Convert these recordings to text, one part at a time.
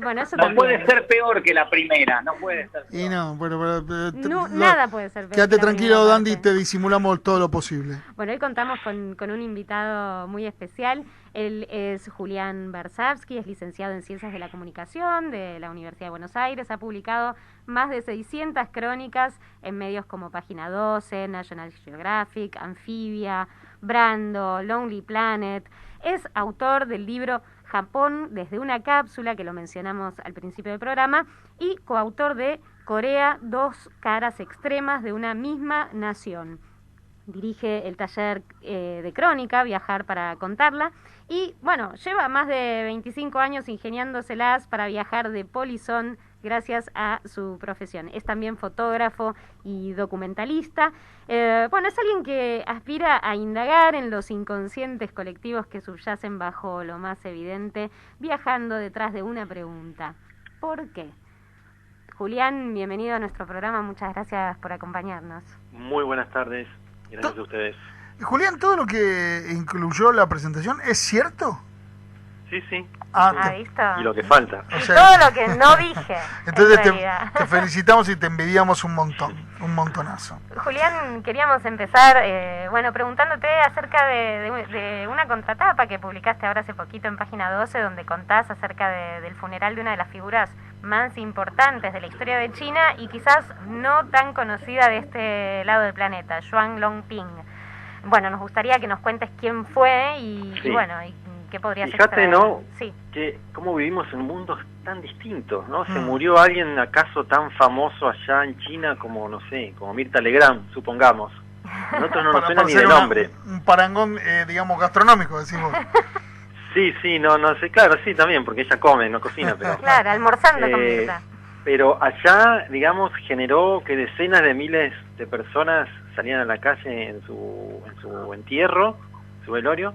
Bueno, eso no también. puede ser peor que la primera, no puede ser peor. Y no, bueno, No, nada puede ser peor. Quédate que la tranquilo, primera Dandy, parte. te disimulamos todo lo posible. Bueno, hoy contamos con un invitado muy especial. Él es Julián Bersavsky, es licenciado en Ciencias de la Comunicación de la Universidad de Buenos Aires. Ha publicado más de 600 crónicas en medios como Página 12, National Geographic, Anfibia, Brando, Lonely Planet. Es autor del libro Japón desde una cápsula, que lo mencionamos al principio del programa, y coautor de Corea, dos caras extremas de una misma nación. Dirige el taller de crónica, Viajar para contarla, y bueno, lleva más de 25 años ingeniándoselas para viajar de polizón gracias a su profesión. Es también fotógrafo y documentalista. Bueno, es alguien que aspira a indagar en los inconscientes colectivos que subyacen bajo lo más evidente, viajando detrás de una pregunta: ¿por qué? Julián, bienvenido a nuestro programa, muchas gracias por acompañarnos. Muy buenas tardes, gracias a ustedes. Julián, ¿todo lo que incluyó la presentación es cierto? Sí, sí. ¿Visto? Y lo que falta. Y todo lo que no dije. Entonces en realidad. te felicitamos y te envidiamos un montón, un montonazo. Julián, queríamos empezar, preguntándote acerca de una contratapa que publicaste ahora hace poquito en Página 12, donde contás acerca del funeral de una de las figuras más importantes de la historia de China y quizás no tan conocida de este lado del planeta, Yuan Longping. Bueno, nos gustaría que nos cuentes quién fue y qué podrías Fíjate, ¿no? Sí. Que cómo vivimos en mundos tan distintos, ¿no? Se murió alguien acaso tan famoso allá en China como, no sé, como Mirta Legrand, supongamos. A nosotros no nos suena ni de nombre. Un parangón, digamos, gastronómico, decimos. Sí, no sé, claro, sí, también, porque ella come, no cocina, pero... Claro, almorzando con Mirta. Pero allá, digamos, generó que decenas de miles de personas salían a la calle en su entierro, su velorio,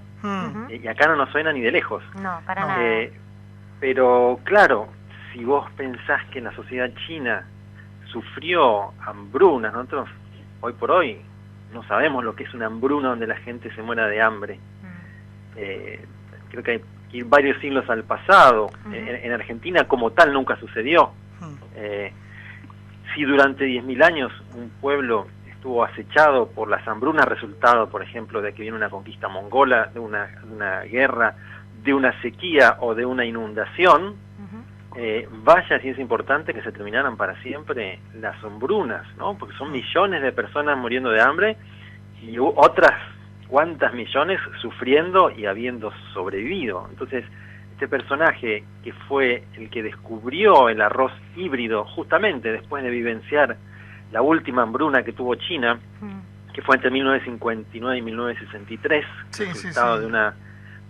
y acá no nos suena ni de lejos. No, para nada. Pero claro, si vos pensás que la sociedad china sufrió hambrunas, nosotros hoy por hoy no sabemos lo que es una hambruna donde la gente se muera de hambre. Creo que hay que ir varios siglos al pasado. En Argentina como tal nunca sucedió. Si durante 10.000 años un pueblo estuvo acechado por las hambrunas, resultado, por ejemplo, de que viene una conquista mongola, de una guerra, de una sequía o de una inundación, vaya si es importante que se terminaran para siempre las hambrunas, ¿no? Porque son millones de personas muriendo de hambre y otras cuantas millones sufriendo y habiendo sobrevivido. Entonces, este personaje que fue el que descubrió el arroz híbrido justamente después de vivenciar la última hambruna que tuvo China, que fue entre 1959 y 1963, resultado de una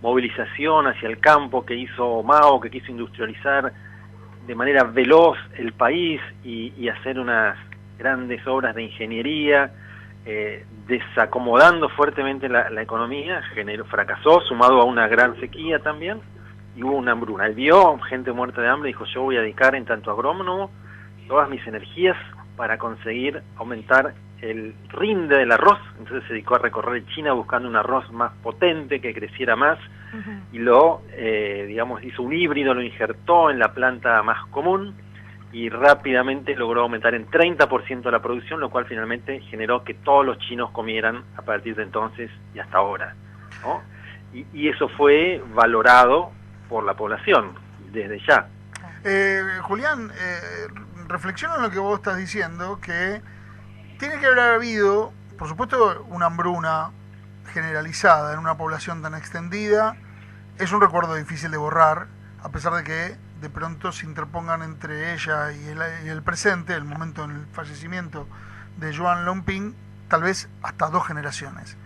movilización hacia el campo que hizo Mao, que quiso industrializar de manera veloz el país y hacer unas grandes obras de ingeniería, desacomodando fuertemente la economía, fracasó, sumado a una gran sequía también, y hubo una hambruna. Él vio gente muerta de hambre y dijo: yo voy a dedicar en tanto agrónomo todas mis energías para conseguir aumentar el rinde del arroz. Entonces se dedicó a recorrer China buscando un arroz más potente, que creciera más, y lo, hizo un híbrido, lo injertó en la planta más común, y rápidamente logró aumentar en 30% la producción, lo cual finalmente generó que todos los chinos comieran a partir de entonces y hasta ahora, ¿no? Y eso fue valorado por la población desde ya. Julián, reflexiona en lo que vos estás diciendo, que tiene que haber habido, por supuesto, una hambruna generalizada en una población tan extendida. Es un recuerdo difícil de borrar, a pesar de que de pronto se interpongan entre ella y el presente, el momento del fallecimiento de Yuan Longping, tal vez hasta 2 generaciones.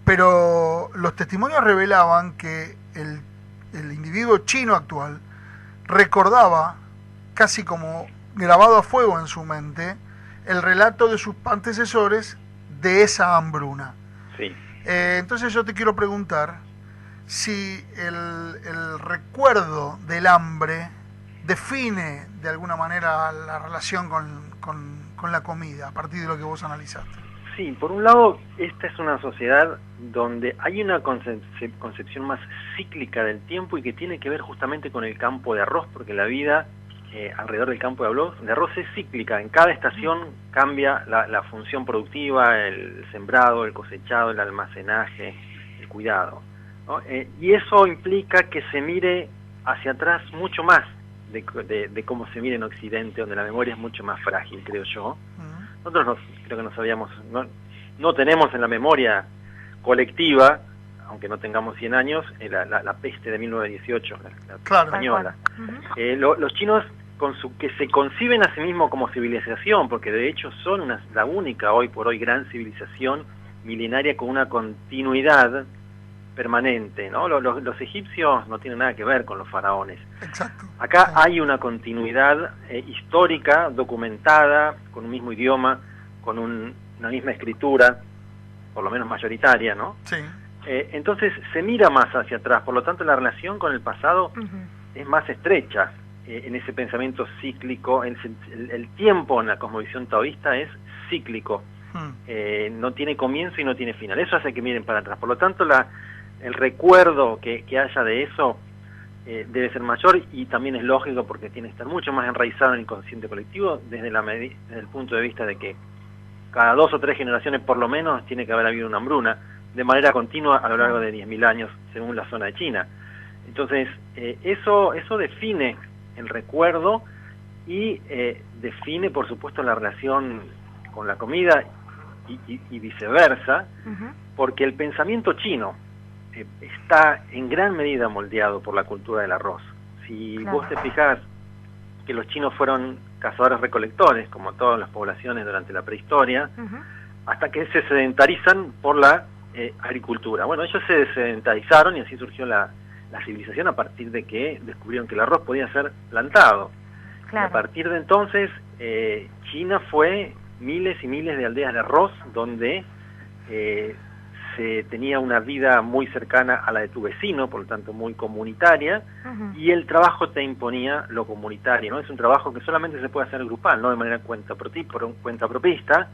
Pero los testimonios revelaban que el individuo chino actual recordaba, casi como grabado a fuego en su mente, el relato de sus antecesores de esa hambruna. Sí. Entonces yo te quiero preguntar si el recuerdo del hambre define de alguna manera la relación con la comida, a partir de lo que vos analizaste. Sí, por un lado, esta es una sociedad donde hay una concepción más cíclica del tiempo y que tiene que ver justamente con el campo de arroz, porque la vida alrededor del campo de arroz es cíclica. En cada estación cambia la función productiva, el sembrado, el cosechado, el almacenaje, el cuidado, ¿no? Y eso implica que se mire hacia atrás mucho más de cómo se mira en Occidente, donde la memoria es mucho más frágil, creo yo. Nosotros creo que no sabíamos, no tenemos en la memoria colectiva, aunque no tengamos 100 años, la peste de 1918, la española. Los chinos, que se conciben a sí mismos como civilización, porque de hecho son la única hoy por hoy gran civilización milenaria con una continuidad permanente, ¿no? Los egipcios no tienen nada que ver con los faraones. Exacto. Acá hay una continuidad histórica, documentada, con un mismo idioma, con una misma escritura, por lo menos mayoritaria, ¿no? Sí. Entonces se mira más hacia atrás, por lo tanto la relación con el pasado es más estrecha en ese pensamiento cíclico. El tiempo en la cosmovisión taoísta es cíclico, no tiene comienzo y no tiene final. Eso hace que miren para atrás. Por lo tanto el recuerdo que haya de eso debe ser mayor, y también es lógico porque tiene que estar mucho más enraizado en el inconsciente colectivo desde el punto de vista de que cada 2 o 3 generaciones por lo menos tiene que haber habido una hambruna de manera continua a lo largo de 10.000 años según la zona de China. Entonces eso define el recuerdo y define por supuesto la relación con la comida y viceversa, porque el pensamiento chino está en gran medida moldeado por la cultura del arroz. Si vos te fijás que los chinos fueron cazadores-recolectores, como todas las poblaciones durante la prehistoria, hasta que se sedentarizan por la agricultura. Bueno, ellos se sedentarizaron y así surgió la civilización a partir de que descubrieron que el arroz podía ser plantado. A partir de entonces, China fue miles y miles de aldeas de arroz donde se tenía una vida muy cercana a la de tu vecino, por lo tanto muy comunitaria, y el trabajo te imponía lo comunitario, ¿no? Es un trabajo que solamente se puede hacer grupal, no de manera cuentapropista,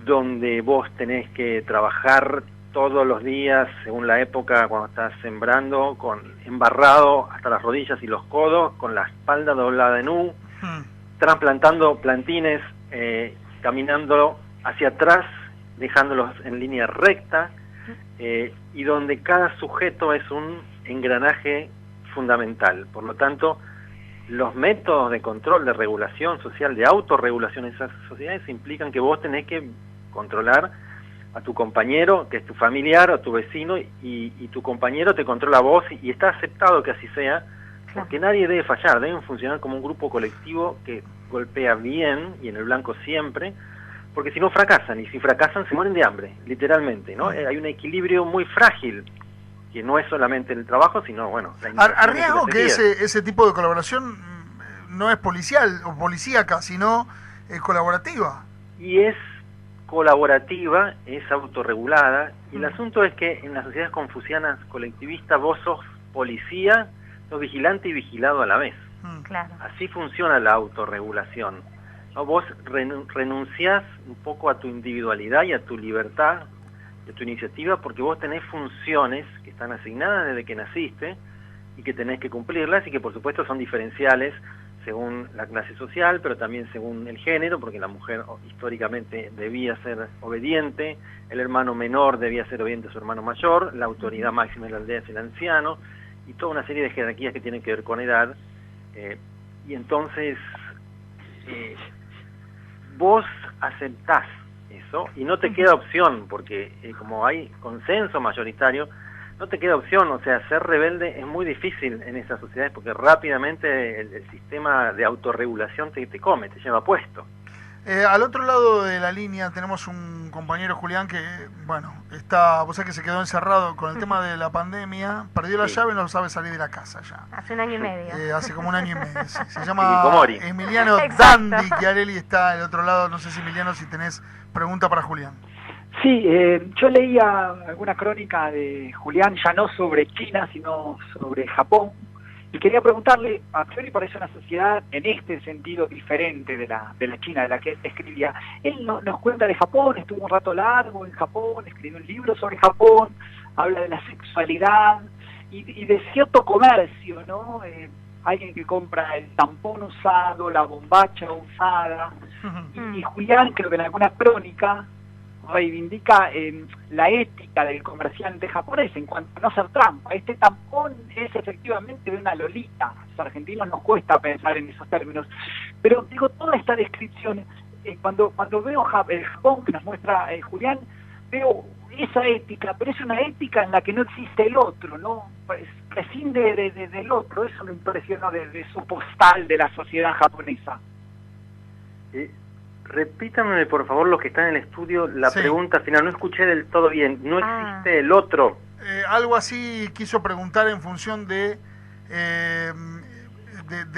donde vos tenés que trabajar todos los días, según la época, cuando estás sembrando, embarrado hasta las rodillas y los codos, con la espalda doblada en U, trasplantando plantines, caminando hacia atrás, dejándolos en línea recta, y donde cada sujeto es un engranaje fundamental. Por lo tanto, los métodos de control, de regulación social, de autorregulación en esas sociedades implican que vos tenés que controlar a tu compañero, que es tu familiar, o tu vecino, y tu compañero te controla a vos, y está aceptado que así sea, porque nadie debe fallar, deben funcionar como un grupo colectivo que golpea bien, y en el blanco siempre, porque si no fracasan, y si fracasan se mueren de hambre, literalmente, ¿no? Hay un equilibrio muy frágil, que no es solamente el trabajo, sino, bueno... A riesgo que ese tipo de colaboración no es policial o policíaca, sino colaborativa. Y es colaborativa, es autorregulada, y el asunto es que en las sociedades confucianas colectivistas vos sos policía, sos vigilante y vigilado a la vez. Así funciona la autorregulación, ¿no? Vos renunciás un poco a tu individualidad y a tu libertad, a tu iniciativa, porque vos tenés funciones que están asignadas desde que naciste y que tenés que cumplirlas, y que por supuesto son diferenciales según la clase social, pero también según el género, porque la mujer históricamente debía ser obediente, el hermano menor debía ser obediente a su hermano mayor, la autoridad máxima de la aldea es el anciano, y toda una serie de jerarquías que tienen que ver con edad. Y entonces vos aceptás eso y no te queda opción, porque como hay consenso mayoritario, no te queda opción. O sea, ser rebelde es muy difícil en esas sociedades, porque rápidamente el sistema de autorregulación te come, te lleva puesto. Al otro lado de la línea tenemos un compañero, Julián, que, bueno, vos sabés que se quedó encerrado con el tema de la pandemia, perdió la llave y no sabe salir de la casa ya. Hace 1 año y medio. Hace como 1 año y medio, sí. Se llama Emiliano Dandi Chiarelli, está al otro lado. No sé si, Emiliano, si tenés pregunta para Julián. Sí, yo leía alguna crónica de Julián, ya no sobre China, sino sobre Japón, y quería preguntarle, a priori parece una sociedad en este sentido diferente de la China, de la que él escribía. Él nos cuenta de Japón, estuvo un rato largo en Japón, escribió un libro sobre Japón, habla de la sexualidad y de cierto comercio, ¿no? alguien que compra el tampón usado, la bombacha usada. Y Julián, creo que en alguna crónica, reivindica la ética del comerciante japonés en cuanto a no hacer trampa. Este tampón es efectivamente de una lolita. Los argentinos nos cuesta pensar en esos términos. Pero digo, toda esta descripción, cuando veo el Japón que nos muestra Julián, veo esa ética, pero es una ética en la que no existe el otro, ¿no? Prescinde del otro. Eso me impresionó de su postal de la sociedad japonesa. Repítame, por favor, los que están en el estudio, la Sí. pregunta final. No escuché del todo bien. ¿No existe el otro? Algo así quiso preguntar en función de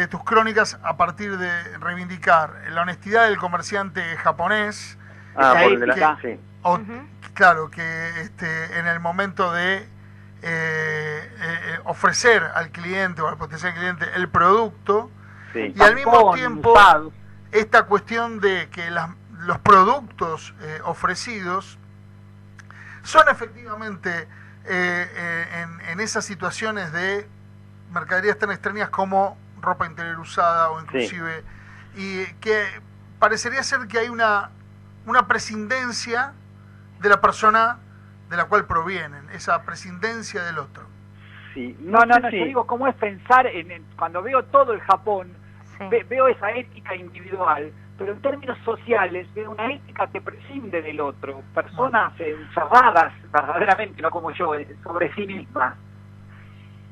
tus crónicas a partir de reivindicar la honestidad del comerciante japonés. Por el de ética. la... Sí. Claro, que en el momento de ofrecer al cliente o al potencial cliente el producto, Sí. y al mismo Tampón tiempo usado. esta cuestión de que los productos ofrecidos son efectivamente en esas situaciones de mercaderías tan extrañas como ropa interior usada o inclusive, y que parecería ser que hay una prescindencia de la persona de la cual provienen, esa prescindencia del otro. Sí. No, sé yo si- digo, ¿cómo es pensar cuando veo todo el Japón? Sí. Veo esa ética individual, pero en términos sociales veo una ética que prescinde del otro, personas encerradas verdaderamente, no como yo, sobre sí mismas.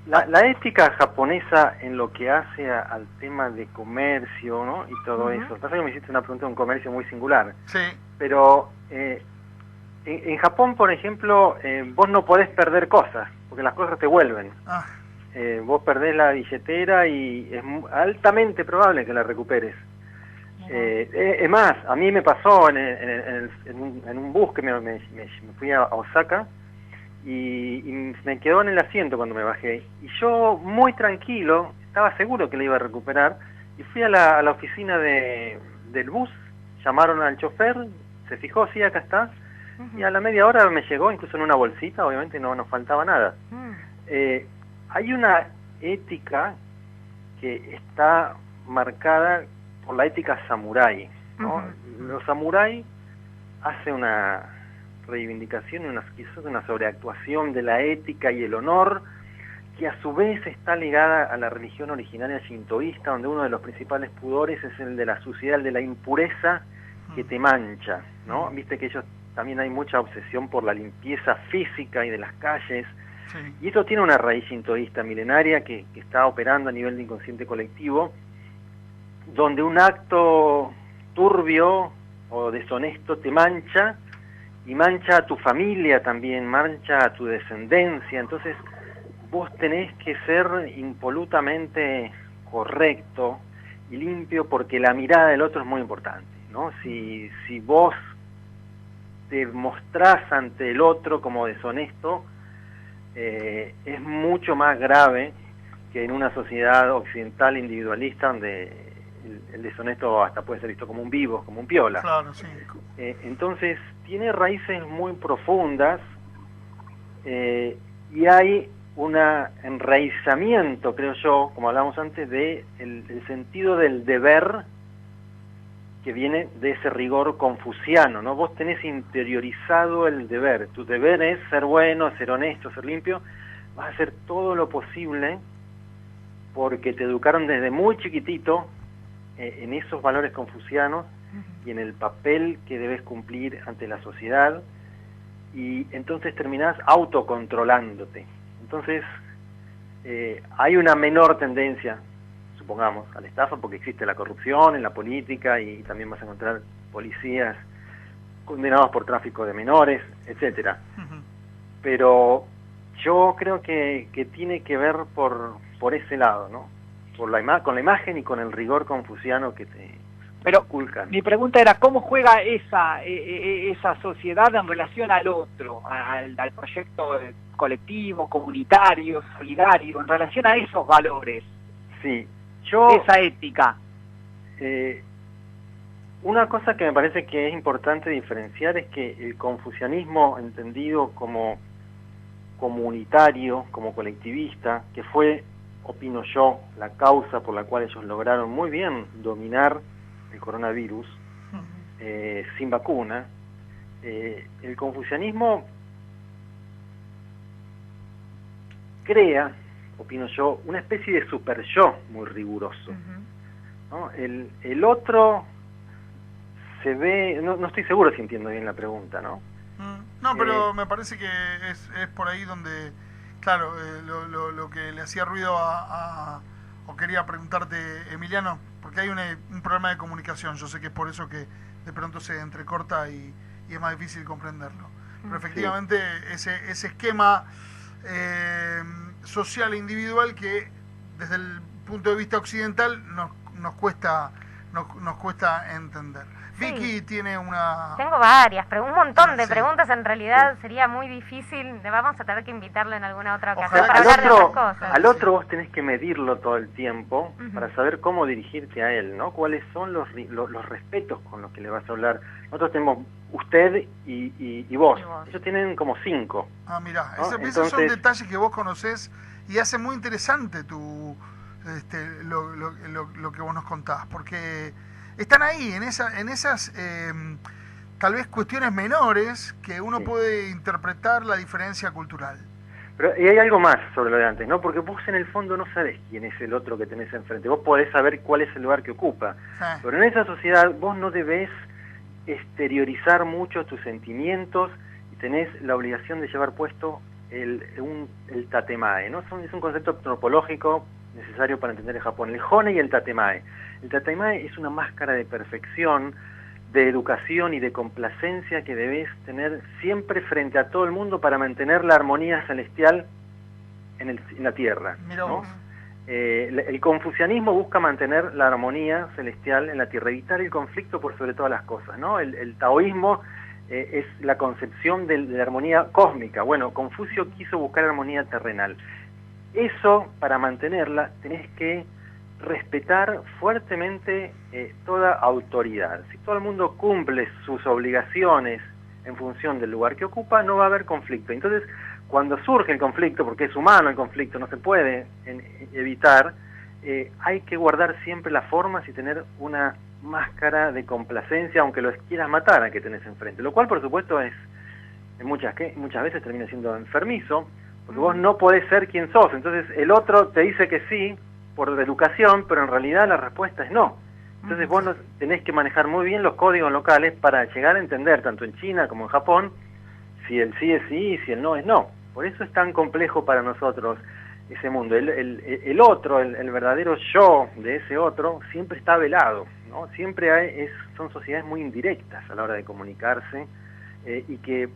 La ética japonesa en lo que hace al tema de comercio, ¿no? Y todo eso. Pasa que me hiciste una pregunta de un comercio muy singular. Sí, Pero en Japón, por ejemplo, vos no podés perder cosas, porque las cosas te vuelven. ah, Vos perdés la billetera y es altamente probable que la recuperes. Es más, a mí me pasó en un bus que me fui a Osaka y me quedó en el asiento cuando me bajé. Y yo, muy tranquilo, estaba seguro que la iba a recuperar y fui a la oficina del bus, llamaron al chofer, se fijó, sí, acá está, y a la media hora me llegó, incluso en una bolsita, obviamente no nos faltaba nada. Hay una ética que está marcada por la ética samurái, ¿no? Los samurái hacen una reivindicación, quizás una sobreactuación de la ética y el honor, que a su vez está ligada a la religión originaria shintoísta, donde uno de los principales pudores es el de la suciedad, el de la impureza que te mancha, ¿no? Viste que ellos también hay mucha obsesión por la limpieza física y de las calles, sí. y eso tiene una raíz shintoísta milenaria que está operando a nivel de inconsciente colectivo, donde un acto turbio o deshonesto te mancha, y mancha a tu familia también, mancha a tu descendencia. Entonces vos tenés que ser impolutamente correcto y limpio, porque la mirada del otro es muy importante, ¿no? Si vos te mostrás ante el otro como deshonesto, es mucho más grave que en una sociedad occidental individualista donde el deshonesto hasta puede ser visto como un vivo, como un piola. Claro, sí. Entonces tiene raíces muy profundas, y hay un enraizamiento, creo yo, como hablábamos antes, de el sentido del deber que viene de ese rigor confuciano, ¿no? Vos tenés interiorizado el deber. Tu deber es ser bueno, ser honesto, ser limpio. Vas a hacer todo lo posible porque te educaron desde muy chiquitito en esos valores confucianos y en el papel que debes cumplir ante la sociedad, y entonces terminás autocontrolándote. Entonces hay una menor tendencia, supongamos, a la estafa, porque existe la corrupción en la política y también vas a encontrar policías condenados por tráfico de menores, etcétera. Pero yo creo que tiene que ver por ese lado, ¿no? Con la imagen y con el rigor confuciano que te inculcan. Mi pregunta era, ¿cómo juega esa sociedad en relación al otro, al proyecto colectivo, comunitario, solidario, en relación a esos valores? Sí, esa ética. Una cosa que me parece que es importante diferenciar es que el confucianismo, entendido como comunitario, como colectivista, que fue opino yo, la causa por la cual ellos lograron muy bien dominar el coronavirus sin vacuna. El confucianismo crea, opino yo, una especie de super yo muy riguroso, ¿no? El otro se ve, no estoy seguro si entiendo bien la pregunta, ¿no? No, pero me parece que es por ahí donde, claro, lo que le hacía ruido o quería preguntarte, Emiliano, porque hay un problema de comunicación, yo sé que es por eso que de pronto se entrecorta y es más difícil comprenderlo. Pero efectivamente ese esquema social e individual que desde el punto de vista occidental nos cuesta entender. Sí. Vicky tiene una... Tengo varias, un montón de Sí. preguntas. En realidad sería muy difícil. Vamos a tener que invitarlo en alguna otra ocasión Ojalá para que hablar de otro, otras cosas. al otro vos tenés que medirlo todo el tiempo para saber cómo dirigirte a él, ¿no? Cuáles son los respetos con los que le vas a hablar. Nosotros tenemos usted y vos. Ellos tienen como 5. Ah, mirá, ¿no? esos son detalles que vos conocés y hace muy interesante lo que vos nos contás, porque están ahí, en esas tal vez cuestiones menores que uno puede interpretar la diferencia cultural. Pero y hay algo más sobre lo de antes, ¿no? Porque vos en el fondo no sabés quién es el otro que tenés enfrente. Vos podés saber cuál es el lugar que ocupa. Pero en esa sociedad vos no debés exteriorizar mucho tus sentimientos y tenés la obligación de llevar puesto el tatemae, ¿no? Es un concepto antropológico necesario para entender el Japón. El hone y el tatemae. El tatemae es una máscara de perfección, de educación y de complacencia que debes tener siempre frente a todo el mundo para mantener la armonía celestial en la tierra, ¿no? El confucianismo busca mantener la armonía celestial en la tierra, evitar el conflicto por sobre todas las cosas, ¿no? El taoísmo es la concepción de la armonía cósmica. Bueno, Confucio quiso buscar armonía terrenal. Eso, para mantenerla, tenés que respetar fuertemente toda autoridad. Si todo el mundo cumple sus obligaciones en función del lugar que ocupa, no va a haber conflicto. Entonces, cuando surge el conflicto, porque es humano el conflicto, no se puede evitar, hay que guardar siempre las formas y tener una máscara de complacencia, aunque los quieras matar a que tenés enfrente. Lo cual, por supuesto, muchas veces termina siendo enfermizo, porque vos no podés ser quien sos. Entonces, el otro te dice que sí, por educación, pero en realidad la respuesta es no. Entonces vos tenés que manejar muy bien los códigos locales para llegar a entender, tanto en China como en Japón, si el sí es sí y si el no es no. Por eso es tan complejo para nosotros ese mundo. El otro, el verdadero yo de ese otro, siempre está velado, ¿no? Siempre son sociedades muy indirectas a la hora de comunicarse y que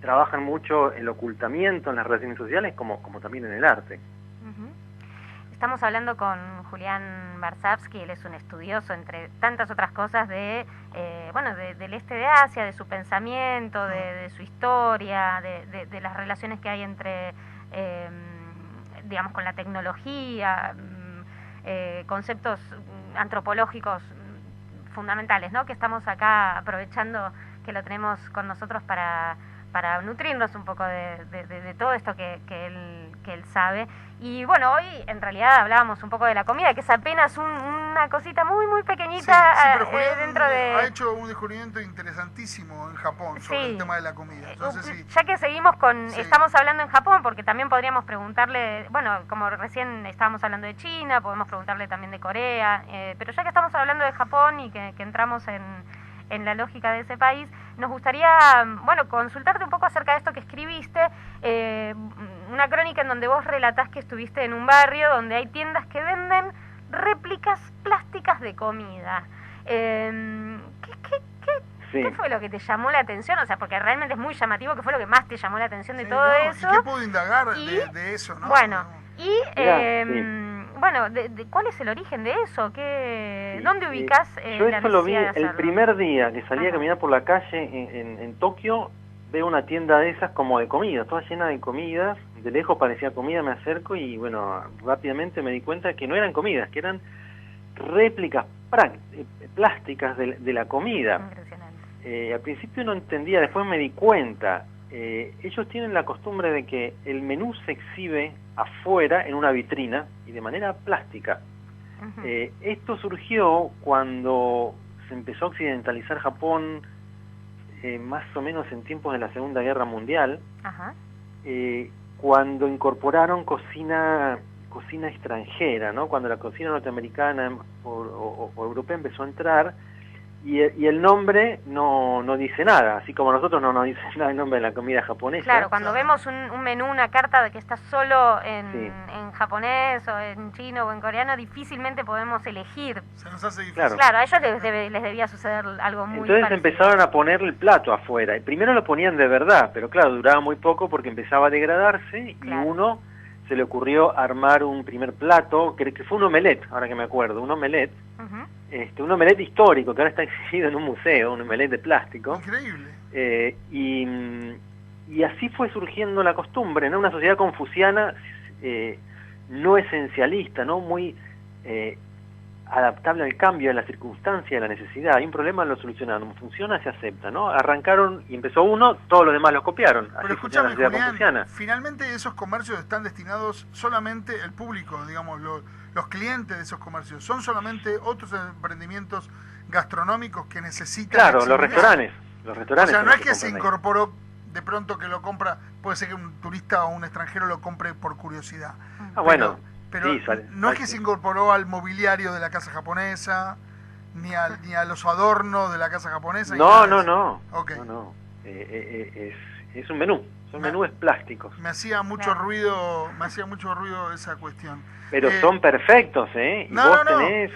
trabajan mucho el ocultamiento en las relaciones sociales como también en el arte. Estamos hablando con Julián Barsavsky. Él es un estudioso, entre tantas otras cosas, del este de Asia, de su pensamiento, de su historia, de las relaciones que hay entre, digamos, con la tecnología, conceptos antropológicos fundamentales, ¿no? Que estamos acá aprovechando que lo tenemos con nosotros para nutrirnos un poco de todo esto que él sabe. Y bueno, hoy en realidad hablábamos un poco de la comida, que es apenas una cosita muy muy pequeñita pero Julián dentro de... ha hecho un descubrimiento interesantísimo en Japón sobre el tema de la comida. Entonces, ya que seguimos estamos hablando en Japón, porque también podríamos preguntarle, bueno, como recién estábamos hablando de China, podemos preguntarle también de Corea, pero ya que estamos hablando de Japón y que entramos en la lógica de ese país, nos gustaría, bueno, consultarte un poco acerca de esto que escribiste, una crónica en donde vos relatás que estuviste en un barrio donde hay tiendas que venden réplicas plásticas de comida. ¿Qué fue lo que te llamó la atención? O sea, porque realmente es muy llamativo. ¿Qué fue lo que más te llamó la atención de todo eso? ¿Y qué puedo indagar de eso, no? Bueno, bueno, ¿cuál es el origen de eso? ¿Dónde ubicás yo la eso lo vi necesidad de el hacerlo? primer día que salí a caminar por la calle en Tokio. Veo una tienda de esas como de comida, toda llena de comidas. De lejos parecía comida, me acerco y bueno, rápidamente me di cuenta que no eran comidas, que eran réplicas plásticas de la comida. Impresionante. Al principio no entendía, después me di cuenta. ellos tienen la costumbre de que el menú se exhibe afuera en una vitrina y de manera plástica. Esto surgió cuando se empezó a occidentalizar Japón, más o menos en tiempos de la Segunda Guerra Mundial, cuando incorporaron cocina extranjera, ¿no? Cuando la cocina norteamericana o europea empezó a entrar, y el nombre no dice nada, así como nosotros no nos dice nada el nombre de la comida japonesa. Claro, cuando vemos un menú, una carta de que está solo en japonés o en chino o en coreano, difícilmente podemos elegir. Se nos hace difícil. Claro, a ellos les debía suceder algo muy Entonces parecido. empezaron a poner el plato afuera. Primero lo ponían de verdad, pero claro, duraba muy poco porque empezaba a degradarse, y uno se le ocurrió armar un primer plato, que fue un omelette, ahora que me acuerdo, un omelette. Un omelette histórico que ahora está exhibido en un museo, un omelette de plástico. Increíble. Y así fue surgiendo la costumbre, ¿no? Una sociedad confuciana, no esencialista, ¿no? Muy adaptable al cambio, a la circunstancia, a la necesidad. Hay un problema, lo solucionaron. Funciona, se acepta, ¿no? Arrancaron y empezó uno, todos los demás lo copiaron. Pero escúchame, Julián, finalmente esos comercios están destinados solamente el público, digamos, los clientes de esos comercios. ¿Son solamente otros emprendimientos gastronómicos que necesitan? Claro, los restaurantes. O sea, no es que se incorporó de pronto, que lo compra, puede ser que un turista o un extranjero lo compre por curiosidad. Pero sí, no es que se incorporó al mobiliario de la casa japonesa, ni a los adornos de la casa japonesa. No. Okay. No. Es un menú. Son menús plásticos. Me hacía mucho ruido esa cuestión. Pero son perfectos, ¿eh? Tenés,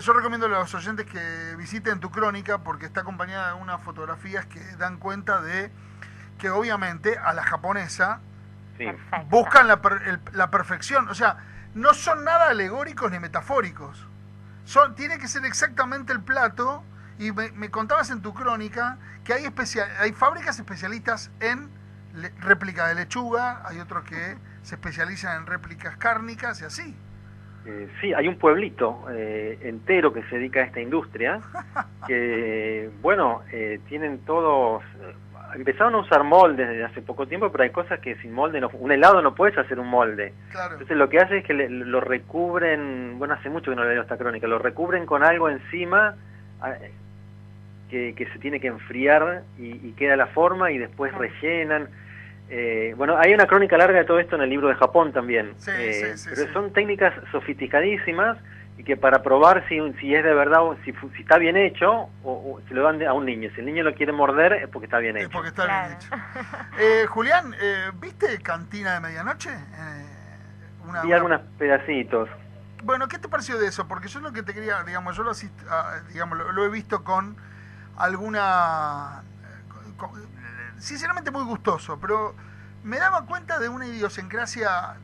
yo recomiendo a los oyentes que visiten tu crónica, porque está acompañada de unas fotografías que dan cuenta de que obviamente a la japonesa buscan la perfección. O sea, no son nada alegóricos ni metafóricos. Tiene que ser exactamente el plato. Y me contabas en tu crónica que hay fábricas especialistas en réplica de lechuga, hay otros que se especializan en réplicas cárnicas y así. Sí, hay un pueblito entero que se dedica a esta industria, que, tienen todos... empezaron a usar moldes desde hace poco tiempo, pero hay cosas que sin molde, un helado no puedes hacer un molde. Claro. Entonces lo que hace es que lo recubren, hace mucho que no leo esta crónica, lo recubren con algo encima que se tiene que enfriar y queda la forma, y después rellenan. Hay una crónica larga de todo esto en el libro de Japón también. Pero son técnicas sofisticadísimas, y que para probar si es de verdad, o si está bien hecho, o se lo dan a un niño. Si el niño lo quiere morder, es porque está bien hecho. Es porque está bien hecho. Julián, ¿viste Cantina de Medianoche? Vi algunos pedacitos. Bueno, ¿qué te pareció de eso? Porque yo lo que te quería, digamos, yo lo he visto con alguna... sinceramente muy gustoso, pero me daba cuenta de una idiosincrasia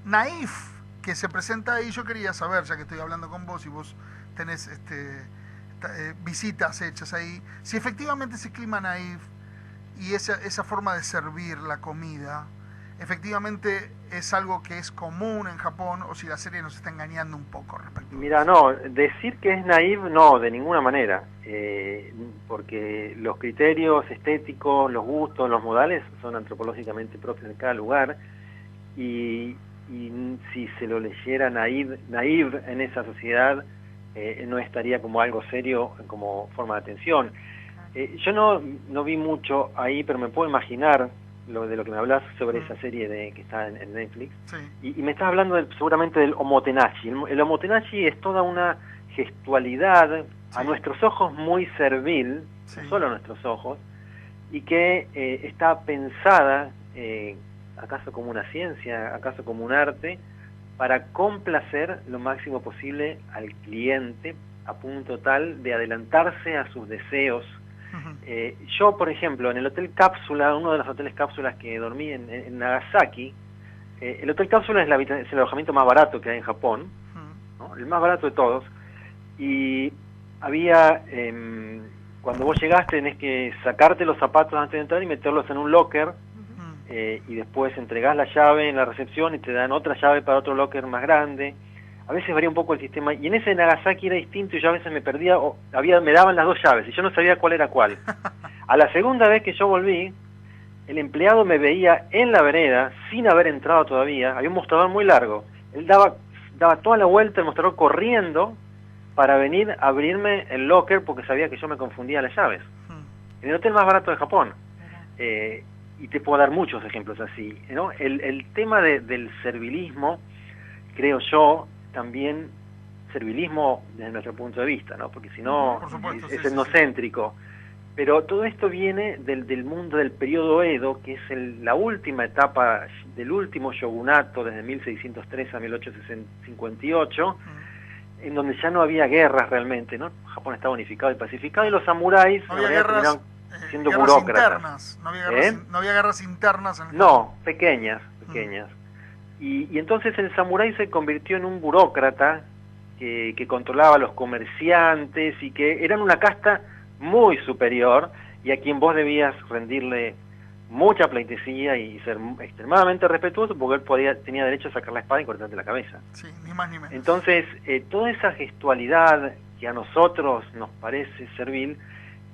naif que se presenta ahí. Yo quería saber, ya que estoy hablando con vos y vos tenés visitas hechas ahí, si efectivamente ese clima naif y esa forma de servir la comida efectivamente es algo que es común en Japón, o si la serie nos está engañando un poco respecto. Mira, no, decir que es naif, no, de ninguna manera, porque los criterios estéticos, los gustos, los modales son antropológicamente propios de cada lugar, y si se lo leyera naif en esa sociedad, no estaría como algo serio, como forma de atención. Yo no vi mucho ahí, pero me puedo imaginar de lo que me hablas sobre esa serie que está en Netflix. Sí. Y me estás hablando seguramente del omotenashi. El omotenashi es toda una gestualidad, a nuestros ojos muy servil, no solo a nuestros ojos, y que está pensada, acaso como una ciencia, acaso como un arte, para complacer lo máximo posible al cliente, a punto tal de adelantarse a sus deseos. Yo, por ejemplo, en el Hotel Cápsula, uno de los hoteles cápsulas que dormí en Nagasaki, el Hotel Cápsula es el alojamiento más barato que hay en Japón, ¿no? El más barato de todos, y había, cuando vos llegaste tenés que sacarte los zapatos antes de entrar y meterlos en un locker, y después entregás la llave en la recepción y te dan otra llave para otro locker más grande. A veces varía un poco el sistema, y en ese de Nagasaki era distinto, y yo a veces me perdía, me daban las dos llaves y yo no sabía cuál era cuál. A la segunda vez que yo volví, el empleado me veía en la vereda, sin haber entrado todavía, había un mostrador muy largo. Él daba toda la vuelta el mostrador corriendo para venir a abrirme el locker porque sabía que yo me confundía las llaves. En el hotel más barato de Japón. Y te puedo dar muchos ejemplos así, ¿no? El tema del servilismo, creo yo, también servilismo desde nuestro punto de vista, ¿no? Porque si no es etnocéntrico. Pero todo esto viene del mundo del periodo Edo, que es la última etapa del último shogunato, desde 1603 a 1858, en donde ya no había guerras realmente, ¿no? Japón estaba unificado y pacificado, y los samuráis no había guerras, siendo guerras burócratas. Internas, no había guerras internas en el No, pequeñas. Y entonces el samurái se convirtió en un burócrata que controlaba a los comerciantes y que eran una casta muy superior y a quien vos debías rendirle mucha pleitesía y ser extremadamente respetuoso porque él tenía derecho a sacar la espada y cortarte la cabeza. Sí, ni más ni menos. Entonces, toda esa gestualidad que a nosotros nos parece servil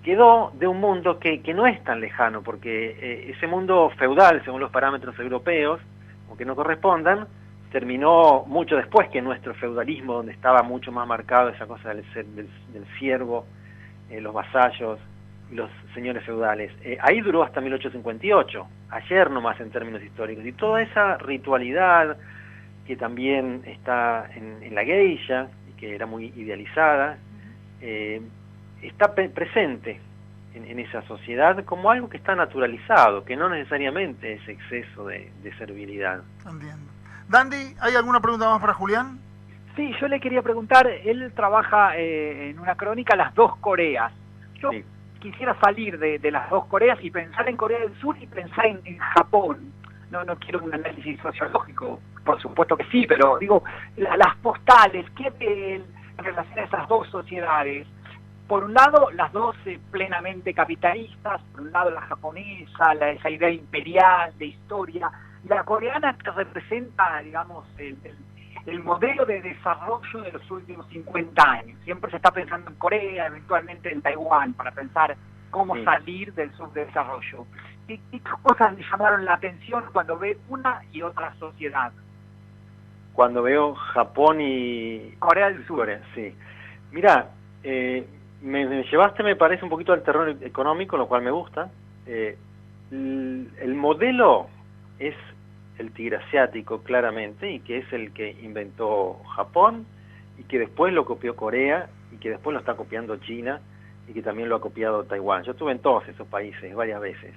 quedó de un mundo que no es tan lejano, porque ese mundo feudal, según los parámetros europeos, aunque no correspondan, terminó mucho después que nuestro feudalismo, donde estaba mucho más marcado esa cosa del siervo, los vasallos y los señores feudales. Ahí duró hasta 1858, ayer nomás en términos históricos. Y toda esa ritualidad que también está en la geisha, y que era muy idealizada, está presente en esa sociedad como algo que está naturalizado, que no necesariamente es exceso de servilidad. Entiendo. Dandy, ¿hay alguna pregunta más para Julián? Sí, yo le quería preguntar, él trabaja en una crónica, Las Dos Coreas. Yo quisiera salir de las dos Coreas y pensar en Corea del Sur y pensar en Japón. No quiero un análisis sociológico, por supuesto que sí, pero digo, las postales, ¿qué ve él en relación a esas dos sociedades? Por un lado, las dos plenamente capitalistas, por un lado la japonesa, esa idea imperial de historia, y la coreana que representa, digamos, el modelo de desarrollo de los últimos 50 años. Siempre se está pensando en Corea, eventualmente en Taiwán, para pensar cómo salir del subdesarrollo. ¿Qué cosas le llamaron la atención cuando ve una y otra sociedad? Cuando veo Japón y Corea del Sur. Corea, sí. Mirá, me llevaste, me parece, un poquito al terreno económico, lo cual me gusta. El modelo es el tigre asiático, claramente, y que es el que inventó Japón, y que después lo copió Corea, y que después lo está copiando China, y que también lo ha copiado Taiwán. Yo estuve en todos esos países varias veces.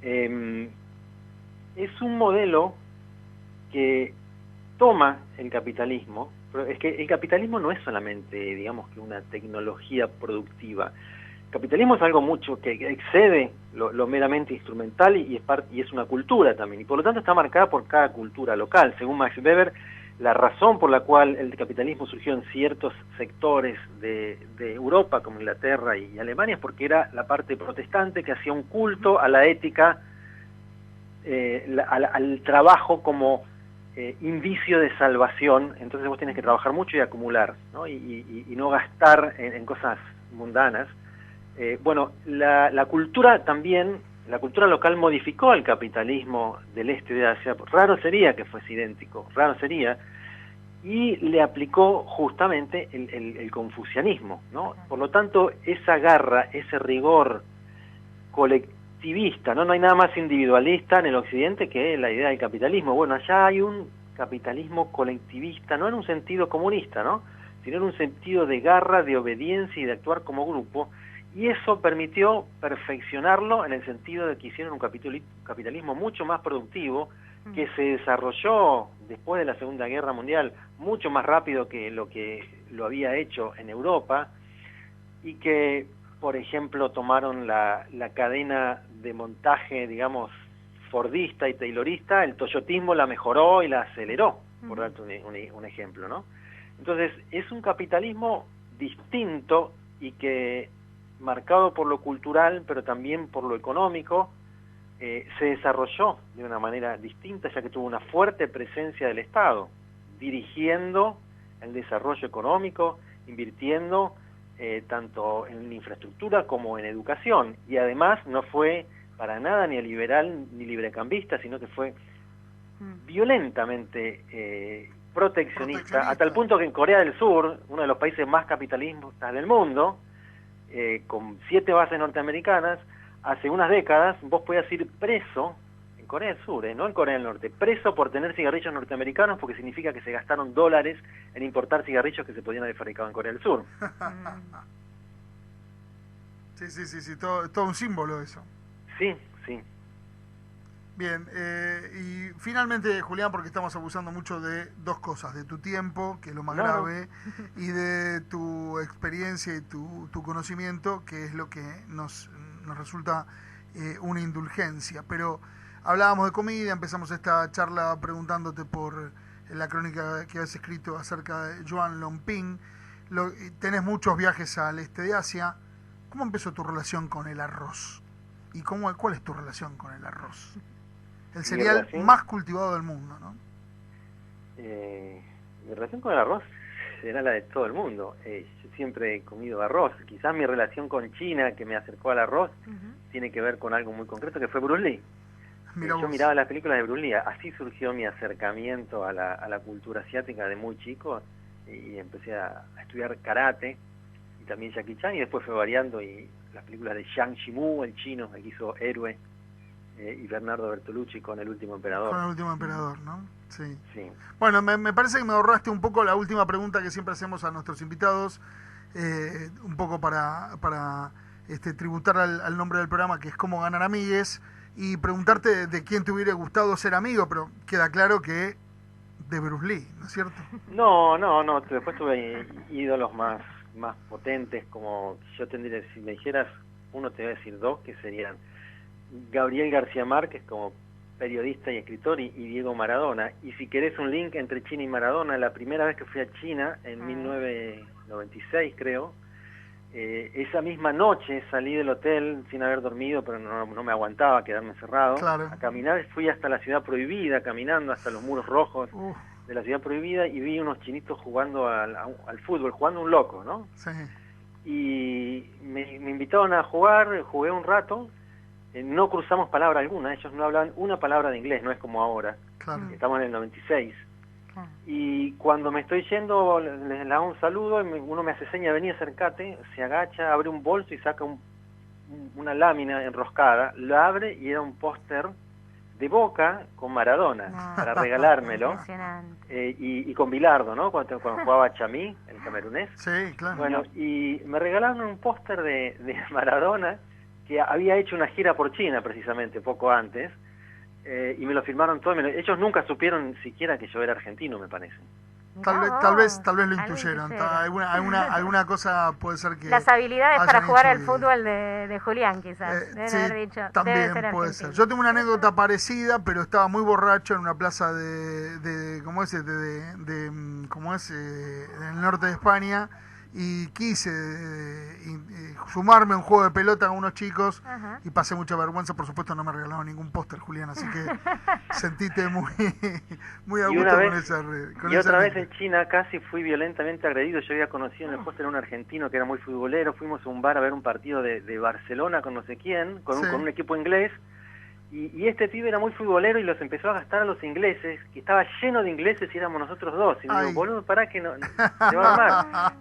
Es un modelo que toma el capitalismo, pero es que el capitalismo no es solamente, digamos, que una tecnología productiva. El capitalismo es algo mucho que excede lo meramente instrumental y es una cultura también, y por lo tanto está marcada por cada cultura local. Según Max Weber, la razón por la cual el capitalismo surgió en ciertos sectores de Europa, como Inglaterra y Alemania, es porque era la parte protestante que hacía un culto a la ética, al trabajo como indicio de salvación. Entonces vos tienes que trabajar mucho y acumular, ¿no? Y no gastar en cosas mundanas. Bueno, la cultura también, la cultura local modificó el capitalismo del este de Asia. Raro sería que fuese idéntico, raro sería, y le aplicó justamente el confucianismo, ¿no? Por lo tanto, esa garra, ese rigor colectivista, ¿no? No hay nada más individualista en el occidente que la idea del capitalismo. Bueno, allá hay un capitalismo colectivista, no en un sentido comunista, ¿no? Sino en un sentido de garra, de obediencia y de actuar como grupo. Y eso permitió perfeccionarlo en el sentido de que hicieron un capitalismo mucho más productivo, que se desarrolló después de la Segunda Guerra Mundial mucho más rápido que lo había hecho en Europa, y que, por ejemplo, tomaron la cadena de montaje, digamos, fordista y taylorista, el toyotismo la mejoró y la aceleró, por darte un ejemplo, ¿no? Entonces, es un capitalismo distinto y que, marcado por lo cultural, pero también por lo económico, se desarrolló de una manera distinta, ya que tuvo una fuerte presencia del Estado, dirigiendo el desarrollo económico, invirtiendo tanto en infraestructura como en educación, y además no fue para nada ni liberal ni librecambista, sino que fue violentamente proteccionista, hasta el punto que en Corea del Sur, uno de los países más capitalistas del mundo, con 7 bases norteamericanas, hace unas décadas vos podías ir preso en Corea del Sur, no en Corea del Norte, preso por tener cigarrillos norteamericanos, porque significa que se gastaron dólares en importar cigarrillos que se podían haber fabricado en Corea del Sur. Sí, todo un símbolo eso. Sí, sí. Bien, y finalmente, Julián, porque estamos abusando mucho de 2 cosas, de tu tiempo, que es lo más grave, y de tu experiencia y tu conocimiento, que es lo que nos resulta una indulgencia. Pero hablábamos de comida, empezamos esta charla preguntándote por la crónica que has escrito acerca de Joan Lomping. Tenés muchos viajes al este de Asia. ¿Cómo empezó tu relación con el arroz? ¿Y cuál es tu relación con el arroz? El cereal más cultivado del mundo, ¿no? Mi relación con el arroz será la de todo el mundo. Yo siempre he comido arroz. Quizás mi relación con China, que me acercó al arroz, tiene que ver con algo muy concreto, que fue Bruce Lee. Yo miraba las películas de Bruce Lee. Así surgió mi acercamiento a la cultura asiática de muy chico, y empecé a estudiar karate y también Jackie Chan, y después fue variando, y las películas de Zhang Yimou, el chino, el que hizo Héroe, y Bernardo Bertolucci con El Último Emperador. Con El Último Emperador, ¿no? Sí. Bueno, me parece que me ahorraste un poco la última pregunta que siempre hacemos a nuestros invitados, un poco para tributar al nombre del programa, que es Cómo ganar amigues, y preguntarte de quién te hubiera gustado ser amigo, pero queda claro que de Bruce Lee, ¿no es cierto? No, después tuve ídolos más potentes, como yo tendría, si me dijeras uno, te voy a decir 2, que serían Gabriel García Márquez como periodista y escritor, y Diego Maradona. Y si querés un link entre China y Maradona, la primera vez que fui a China, en 1996 creo, esa misma noche salí del hotel sin haber dormido, pero no me aguantaba quedarme encerrado. Claro. A caminar, fui hasta la Ciudad Prohibida, caminando hasta los muros rojos de la Ciudad Prohibida, y vi unos chinitos jugando al fútbol, jugando un loco, ¿no? Sí. Y me invitaron a jugar, jugué un rato. No cruzamos palabra alguna, ellos no hablan una palabra de inglés, no es como ahora. Claro. Estamos en el 96. Claro. Y cuando me estoy yendo, les hago un saludo, y uno me hace seña, vení, acércate, se agacha, abre un bolso y saca una lámina enroscada, la abre y era un póster de Boca con Maradona, para regalármelo. Y con Bilardo, ¿no? Cuando jugaba Chamí, el camerunés. Sí, claro. Bueno, y me regalaron un póster de Maradona, que había hecho una gira por China precisamente poco antes, y me lo firmaron todo. Ellos nunca supieron siquiera que yo era argentino, me parece. Tal vez lo intuyeron. Alguna cosa puede ser que las habilidades para jugar al fútbol de Julián, quizás. Sí, haber dicho, también puede ser. Yo tengo una anécdota parecida, pero estaba muy borracho en una plaza del norte de España, y quise sumarme a un juego de pelota con unos chicos. Ajá. Y pasé mucha vergüenza. Por supuesto no me regalaron ningún póster, Julián, así que sentite muy a gusto con esa red. Y otra vez en China casi fui violentamente agredido. Yo había conocido en el póster a un argentino que era muy futbolero. Fuimos a un bar a ver un partido de Barcelona con no sé quién, con un equipo inglés. Y este pibe era muy futbolero y los empezó a gastar a los ingleses, que estaba lleno de ingleses y éramos nosotros 2. Y me digo, boludo, pará que no se va a armar.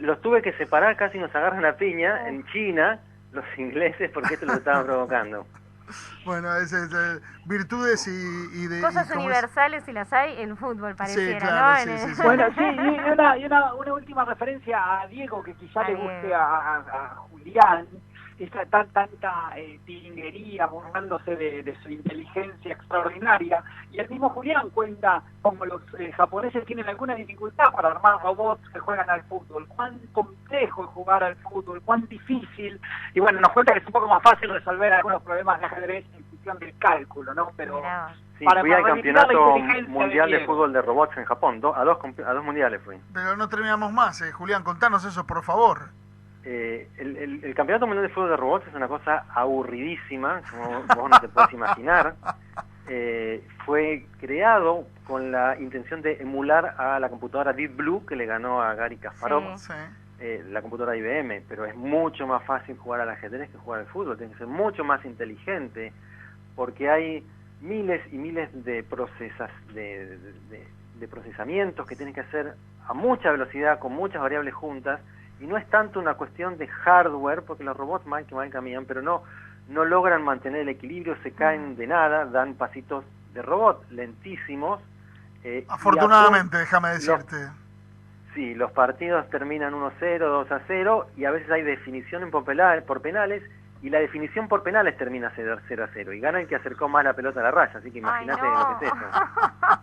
Los tuve que separar, casi nos agarran a piña en China, los ingleses, porque esto lo estaban provocando. Bueno, virtudes y de... Cosas universales, si las hay, en fútbol pareciera, sí, claro, ¿no? Sí. Bueno, sí, y una última referencia a Diego, que quizá le guste a Julián. Esta tanta tilinguería, burlándose de su inteligencia extraordinaria. Y el mismo Julián cuenta como los japoneses tienen alguna dificultad para armar robots que juegan al fútbol. Cuán complejo es jugar al fútbol, cuán difícil. Y bueno, nos cuenta que es un poco más fácil resolver algunos problemas de ajedrez en función del cálculo, ¿no? Pero sí, fui al campeonato mundial de fútbol de robots en Japón. A dos mundiales fui. Pero no terminamos más, Julián, contanos eso, por favor. El campeonato mundial de fútbol de robots es una cosa aburridísima, como vos no te puedes imaginar. Fue creado con la intención de emular a la computadora Deep Blue, que le ganó a Garry Kasparov. Sí. la computadora IBM, pero es mucho más fácil jugar al ajedrez que jugar al fútbol. Tienes que ser mucho más inteligente, porque hay miles y miles de procesamientos que tienes que hacer a mucha velocidad, con muchas variables juntas, y no es tanto una cuestión de hardware, porque los robots van caminan, pero no logran mantener el equilibrio, se caen de nada, dan pasitos de robot lentísimos. Afortunadamente, déjame decirte. Sí, los partidos terminan 1-0, 2-0, y a veces hay definición por penales, y la definición por penales termina 0-0, y gana el que acercó más la pelota a la raya, así que imagínate lo que es eso.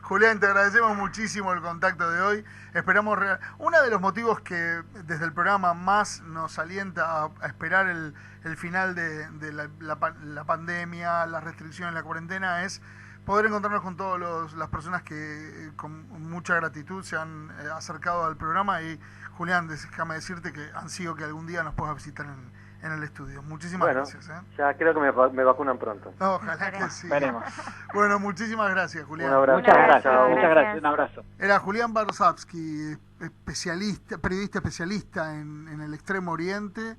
Julián, te agradecemos muchísimo el contacto de hoy. Esperamos uno de los motivos que desde el programa más nos alienta a esperar el final de la pandemia, las restricciones, la cuarentena, es poder encontrarnos con todas las personas que con mucha gratitud se han acercado al programa. Y Julián, déjame decirte que ansío que algún día nos puedas visitar en el estudio. Muchísimas gracias. Ya creo que me vacunan pronto. Ojalá que sí. Veremos. Bueno, muchísimas gracias, Julián. Un abrazo. Muchas gracias, Gracias. muchas gracias, un abrazo. Era Julián Barsavsky, periodista especialista en el Extremo Oriente.